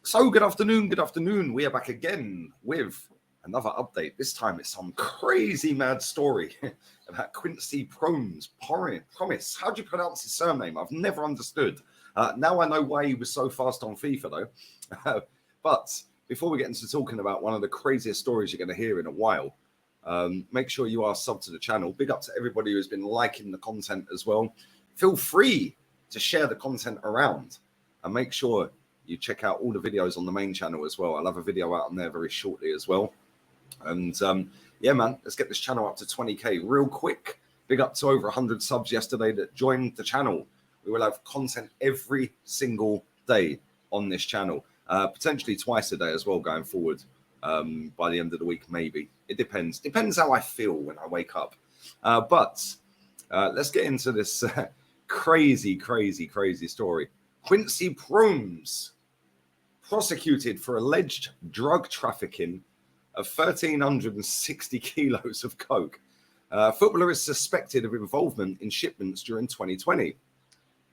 So good afternoon, good afternoon. We are back again with another update. This time it's some crazy mad story about Quincy Promes. Promise. How do you pronounce his surname? I've never understood. Now I know why he was so fast on FIFA though. But before we get into talking about one of the craziest stories you're going to hear in a while, make sure you are subbed to the channel. Big up to everybody who's been liking the content as well. Feel free to share the content around and make sure you check out all the videos on the main channel as well. I'll have a video out on there very shortly as well. And yeah, man, let's get this channel up to 20K real quick. Big up to over 100 subs yesterday that joined the channel. We will have content every single day on this channel, potentially twice a day as well going forward. By the end of the week, maybe. It depends how I feel when I wake up. But let's get into this crazy story. Quincy Promes prosecuted for alleged drug trafficking of 1,360 kilos of coke. Footballer is suspected of involvement in shipments during 2020.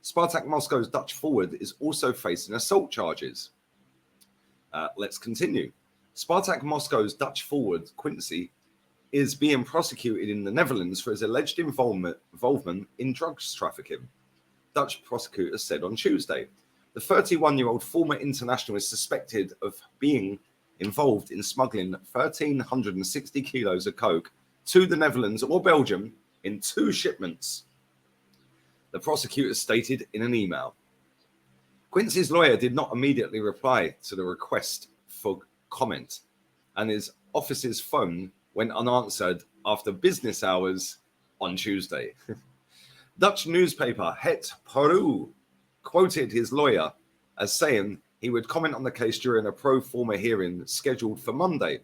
Spartak Moscow's Dutch forward is also facing assault charges. Let's continue. Spartak Moscow's Dutch forward, Quincy, is being prosecuted in the Netherlands for his alleged involvement in drugs trafficking, Dutch prosecutors said on Tuesday. The 31-year-old former international is suspected of being involved in smuggling 1,360 kilos of coke to the Netherlands or Belgium in 2 shipments, the prosecutors stated in an email. Quincy's lawyer did not immediately reply to the request for comment, and his office's phone went unanswered after business hours on Tuesday. Dutch newspaper Het Parool quoted his lawyer as saying he would comment on the case during a pro forma hearing scheduled for Monday,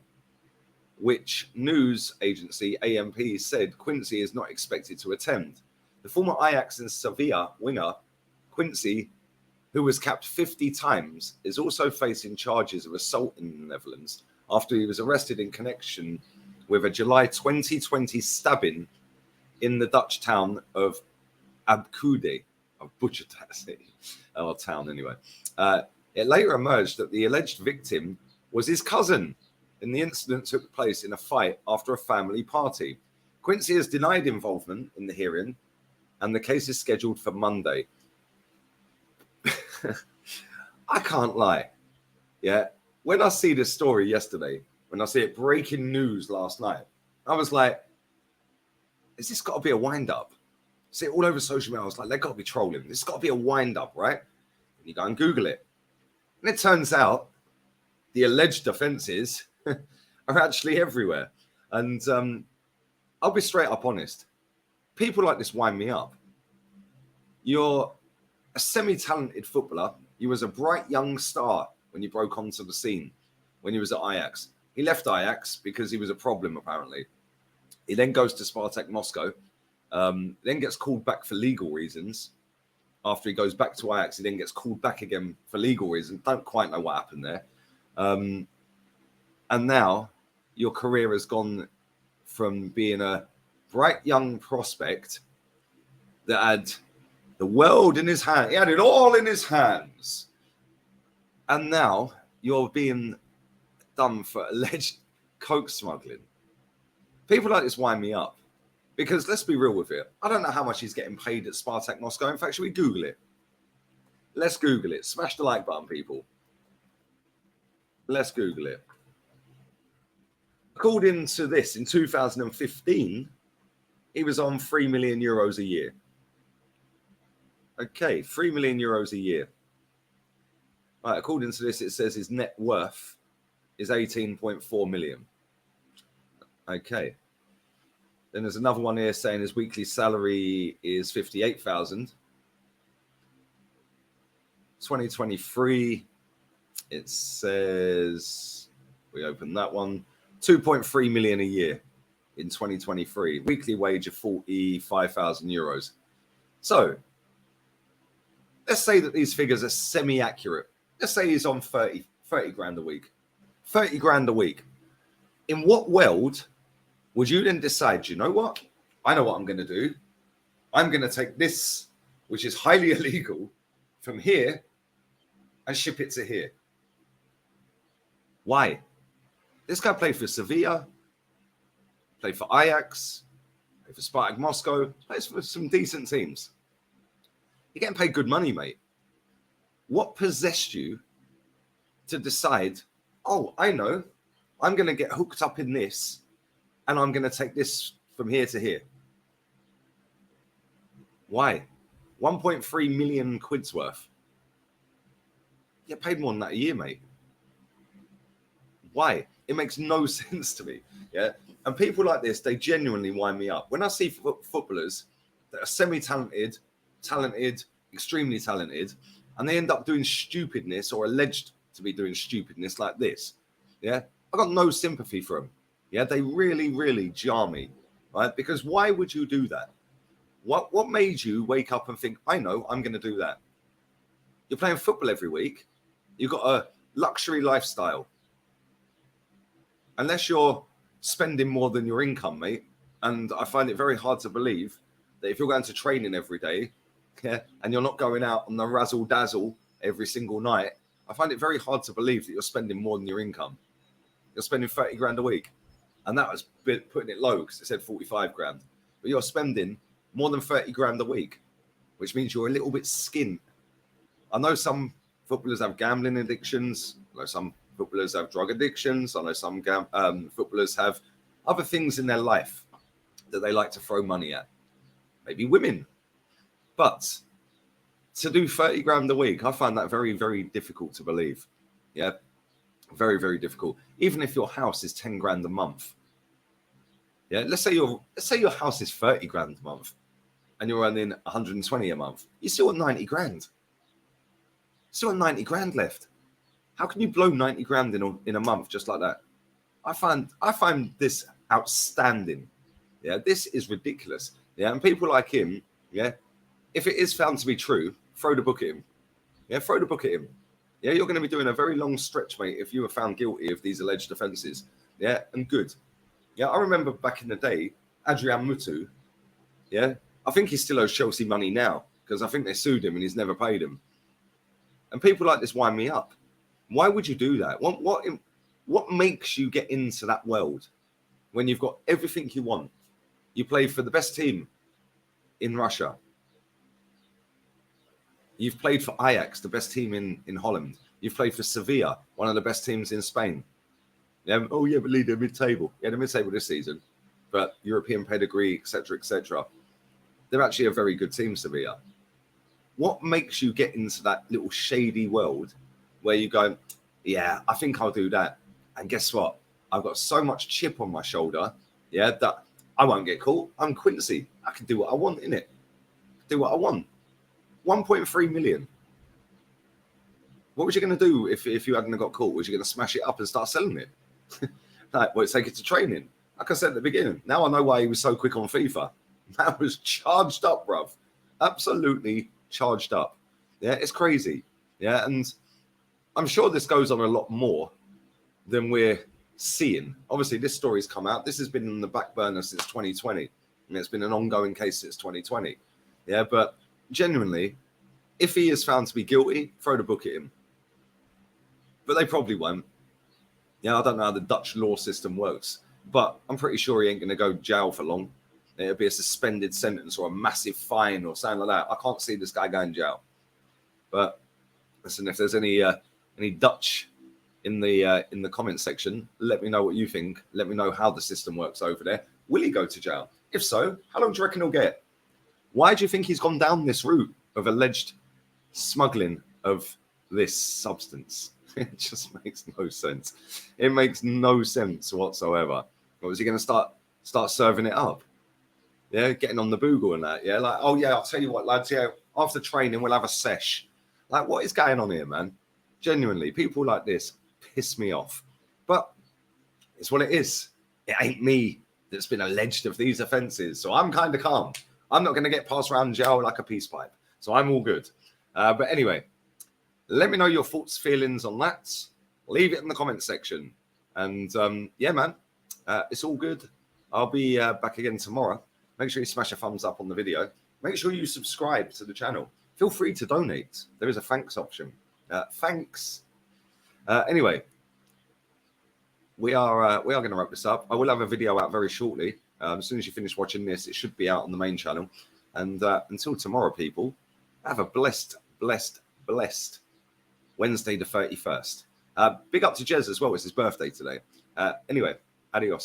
which news agency AMP said Quincy is not expected to attend. The former Ajax and Sevilla winger, Quincy, who was capped 50 times, is also facing charges of assault in the Netherlands after he was arrested in connection with a July 2020 stabbing in the Dutch town of Abcoude. I've butchered that city, or town anyway. It later emerged that the alleged victim was his cousin, and the incident took place in a fight after a family party. Quincy has denied involvement in the hearing, and the case is scheduled for Monday. I can't lie. Yeah. When I see this story yesterday, when I see it breaking news last night, I was like, has this got to be a wind-up? See it all over social media. I was like, they've got to be trolling. This has got to be a wind-up, right? And you go and Google it. And it turns out the alleged offences are actually everywhere. And I'll be straight up honest. People like this wind me up. You're a semi-talented footballer. You was a bright young star when you broke onto the scene, when he was at Ajax. He left Ajax because he was a problem, apparently. He then goes to Spartak Moscow, then gets called back for legal reasons. After he goes back to Ajax, he then gets called back again for legal reasons. Don't quite know what happened there. And now your career has gone from being a bright young prospect that had the world in his hand. He had it all in his hands. And now you're being done for alleged coke smuggling. People like this wind me up. Because let's be real with it. I don't know how much he's getting paid at Spartak Moscow. In fact, should we Google it? Let's Google it. Smash the like button, people. Let's Google it. According to this, in 2015, he was on 3 million euros a year. Okay, 3 million euros a year. Right, according to this, it says his net worth is 18.4 million. Okay. Then there's another one here saying his weekly salary is 58,000. 2023, it says, we open that one, 2.3 million a year in 2023. Weekly wage of 45,000 euros. So, let's say that these figures are semi-accurate. Let's say he's on 30 grand a week. 30 grand a week. In what world would you then decide, you know what? I know what I'm going to do. I'm going to take this, which is highly illegal, from here and ship it to here. Why? This guy played for Sevilla, played for Ajax, played for Spartak Moscow, plays for some decent teams. You're getting paid good money, mate. What possessed you to decide, oh, I know, I'm going to get hooked up in this and I'm going to take this from here to here? Why? 1.3 million quid's worth. You get paid more than that a year, mate. Why? It makes no sense to me. Yeah. And people like this, they genuinely wind me up. When I see footballers that are semi-talented, talented, extremely talented, and they end up doing stupidness or alleged to be doing stupidness like this, yeah, I got no sympathy for them. Yeah, they really, really jar me, right? Because why would you do that? What made you wake up and think, I know, I'm going to do that? You're playing football every week. You've got a luxury lifestyle. Unless you're spending more than your income, mate, and I find it very hard to believe that if you're going to training every day, yeah, and you're not going out on the razzle dazzle every single night, I find it very hard to believe that you're spending more than your income. You're spending 30 grand a week, and that was putting it low because it said 45 grand, but you're spending more than 30 grand a week, which means you're a little bit skint. I know some footballers have gambling addictions. I know some footballers have drug addictions. I know some footballers have other things in their life that they like to throw money at. Maybe women. But to do 30 grand a week, I find that very, very difficult to believe. Yeah, very, very difficult. Even if your house is 10 grand a month. Yeah, let's say your house is 30 grand a month and you're earning 120 a month. You're still at 90 grand. Still at 90 grand left. How can you blow 90 grand in a month just like that? I find this outstanding. Yeah, this is ridiculous. Yeah, and people like him, yeah, if it is found to be true, throw the book at him. Yeah, throw the book at him. Yeah, you're going to be doing a very long stretch, mate, if you were found guilty of these alleged offences. Yeah, and good. Yeah, I remember back in the day, Adrian Mutu, yeah, I think he still owes Chelsea money now because I think they sued him and he's never paid them. And people like this wind me up. Why would you do that? What makes you get into that world when you've got everything you want? You play for the best team in Russia. You've played for Ajax, the best team in Holland. You've played for Sevilla, one of the best teams in Spain. Yeah, oh, yeah, but lead the mid-table. Yeah, the mid-table this season, but European pedigree, etc., etc. They're actually a very good team, Sevilla. What makes you get into that little shady world where you go, yeah, I think I'll do that. And guess what? I've got so much chip on my shoulder, yeah, that I won't get caught. I'm Quincy. I can do what I want, innit? Do what I want. 1.3 million. What was you going to do if you hadn't got caught? Was you going to smash it up and start selling it? Like, well, take it to training. Like I said at the beginning, now I know why he was so quick on FIFA. That was charged up, bruv. Absolutely charged up. Yeah, it's crazy. Yeah, and I'm sure this goes on a lot more than we're seeing. Obviously, this story's come out. This has been in the back burner since 2020. And it's been an ongoing case since 2020. Yeah, but genuinely, if he is found to be guilty, throw the book at him. But they probably won't. Yeah, I don't know how the Dutch law system works, but I'm pretty sure he ain't going to go to jail for long. It'll be a suspended sentence or a massive fine or something like that. I can't see this guy going to jail. But listen, if there's any Dutch in the comment section, let me know what you think. Let me know how the system works over there. Will he go to jail? If so, how long do you reckon he'll get? Why do you think he's gone down this route of alleged smuggling of this substance? It just makes no sense. It makes no sense whatsoever. Or is he going to start serving it up? Yeah, getting on the boogle and that. Yeah, like, oh yeah, I'll tell you what, lads. Yeah, after training we'll have a sesh. Like, what is going on here, man? Genuinely, people like this piss me off. But it's what it is. It ain't me that's been alleged of these offences, so I'm kind of calm. I'm not going to get passed around jail like a peace pipe, so I'm all good. But anyway. Let me know your thoughts, feelings on that. Leave it in the comment section. And yeah, man, it's all good. I'll be back again tomorrow. Make sure you smash a thumbs up on the video. Make sure you subscribe to the channel. Feel free to donate. There is a thanks option. Thanks. Anyway, we are going to wrap this up. I will have a video out very shortly. As soon as you finish watching this, it should be out on the main channel. And until tomorrow, people, have a blessed Wednesday the 31st. Big up to Jez as well. It's his birthday today. Anyway, adios.